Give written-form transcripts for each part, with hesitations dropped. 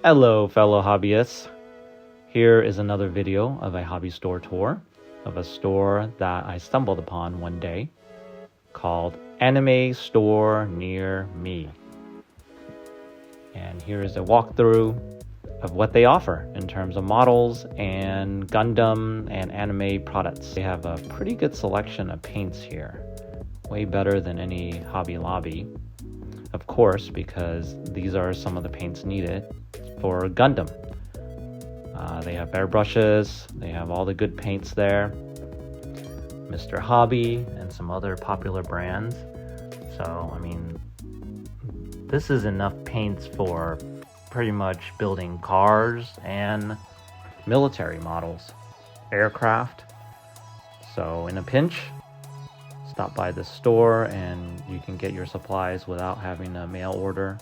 Hello fellow hobbyists, here is another video of a hobby store tour of a store that I stumbled upon one day called Anime Store Near Me. And here is a walkthrough of what they offer in terms of models and Gundam and anime products. They have a pretty good selection of paints here, way better than any Hobby Lobby, of course, because these are some of the paints needed for Gundam. They have airbrushes, they have all the good paints there, Mr. Hobby and some other popular brands. So I mean, this is enough paints for pretty much building cars and military models, aircraft. So in a pinch, stop by the store and you can get your supplies without having a mail order.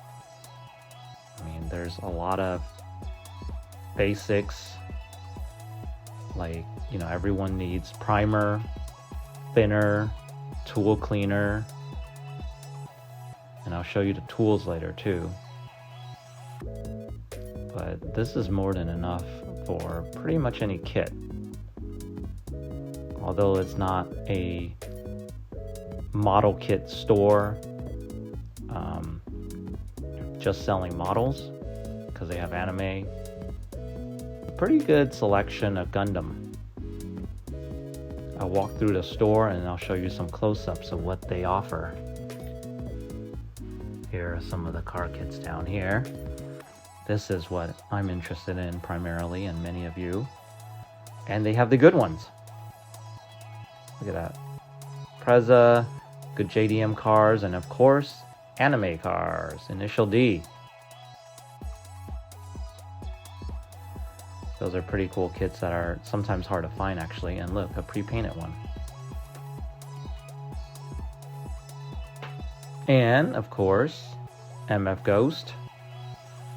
I mean, there's a lot of basics, like, you know, everyone needs primer, thinner, tool cleaner, and I'll show you the tools later too. But this is more than enough for pretty much any kit. Although it's not a model kit store, just selling models, because they have anime. Pretty good selection of Gundam. I'll walk through the store and I'll show you some close-ups of what they offer. Here are some of the car kits down here. This is what I'm interested in primarily, and many of you. And they have the good ones. Look at that. Preza, good JDM cars, and of course, anime cars, Initial D. Those are pretty cool kits that are sometimes hard to find actually. And look, a pre-painted one. And of course, MF Ghost.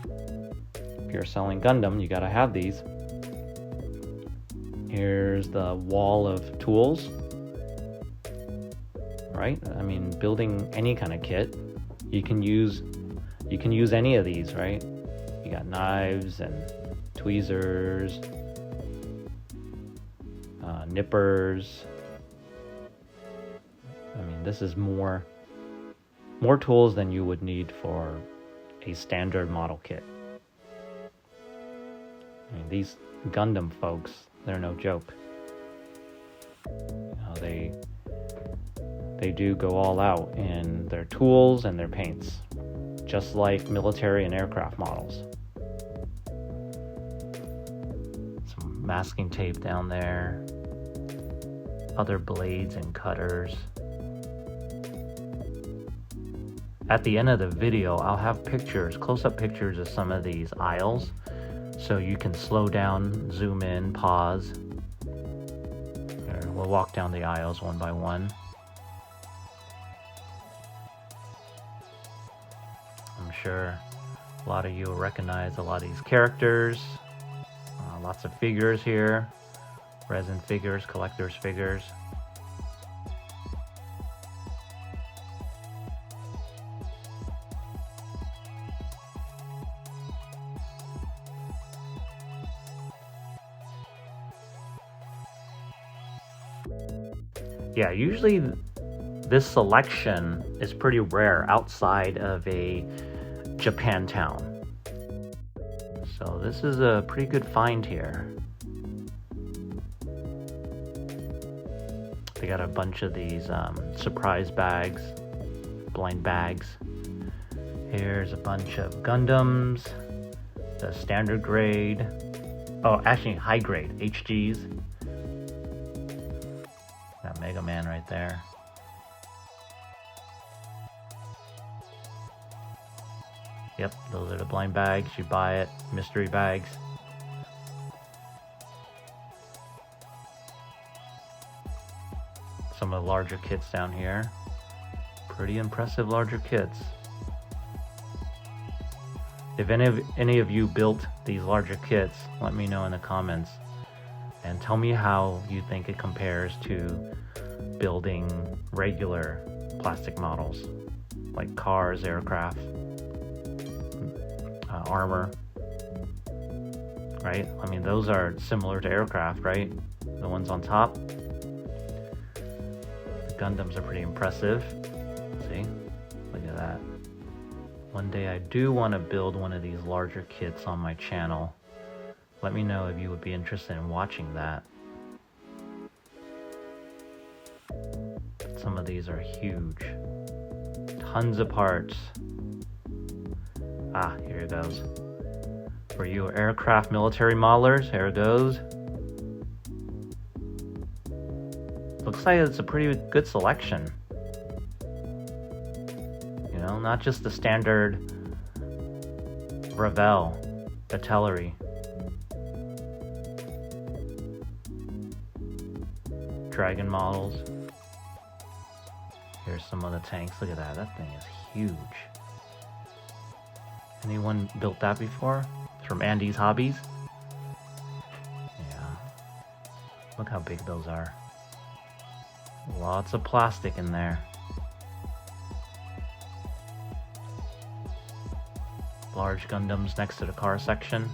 If you're selling Gundam, you gotta have these. Here's the wall of tools. Right? I mean, building any kind of kit, you can use any of these, right? You got knives and tweezers, nippers. I mean, this is more tools than you would need for a standard model kit. I mean, these Gundam folks, they're no joke. You know, they do go all out in their tools and their paints, just like military and aircraft models. Some masking tape down there, other blades and cutters. At the end of the video, I'll have pictures, close-up pictures of some of these aisles, so you can slow down, zoom in, pause. We'll walk down the aisles one by one. I'm sure a lot of you will recognize a lot of these characters. Lots of figures here, resin figures, collector's figures. Yeah, usually this selection is pretty rare outside of a Japan town. So this is a pretty good find here. They got a bunch of these surprise bags, blind bags. Here's a bunch of Gundams, the standard grade, oh actually high grade, HGs. Got Mega Man right there. Yep, those are the blind bags. You buy it, mystery bags. Some of the larger kits down here. Pretty impressive larger kits. If any of you built these larger kits, let me know in the comments. And tell me how you think it compares to building regular plastic models, like cars, aircraft, armor. right? I mean, those are similar to aircraft, right? The ones on top. The Gundams are pretty impressive. See? Look at that. One day I do want to build one of these larger kits on my channel. Let me know if you would be interested in watching that. Some of these are huge. Tons of parts. Ah, here it goes. For you aircraft military modelers, here it goes. Looks like it's a pretty good selection. You know, not just the standard Ravel, artillery. Dragon models. Here's some of the tanks. Look at that. That thing is huge. Anyone built that before? From Andy's Hobbies? Yeah. Look how big those are. Lots of plastic in there. Large Gundams next to the car section.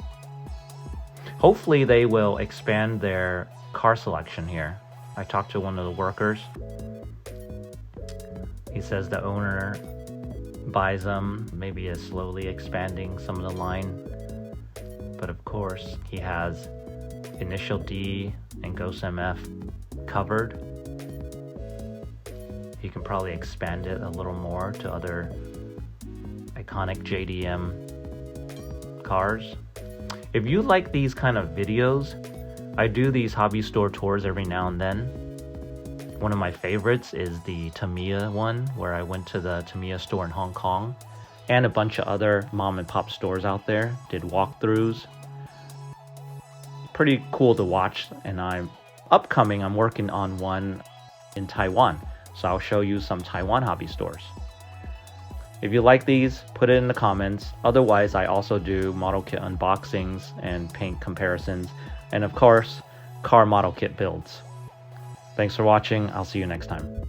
Hopefully they will expand their car selection here. I talked to one of the workers. He says the owner buys them, maybe is slowly expanding some of the line. But of course, he has Initial D and Ghost MF covered. He can probably expand it a little more to other iconic JDM cars. If you like these kind of videos, I do these hobby store tours every now and then. One of my favorites is the Tamiya one, where I went to the Tamiya store in Hong Kong and a bunch of other mom and pop stores out there, did walkthroughs. Pretty cool to watch, and I'm working on one in Taiwan, so I'll show you some Taiwan hobby stores. If you like these, put it in the comments. Otherwise, I also do model kit unboxings and paint comparisons, and of course, car model kit builds. Thanks for watching. I'll see you next time.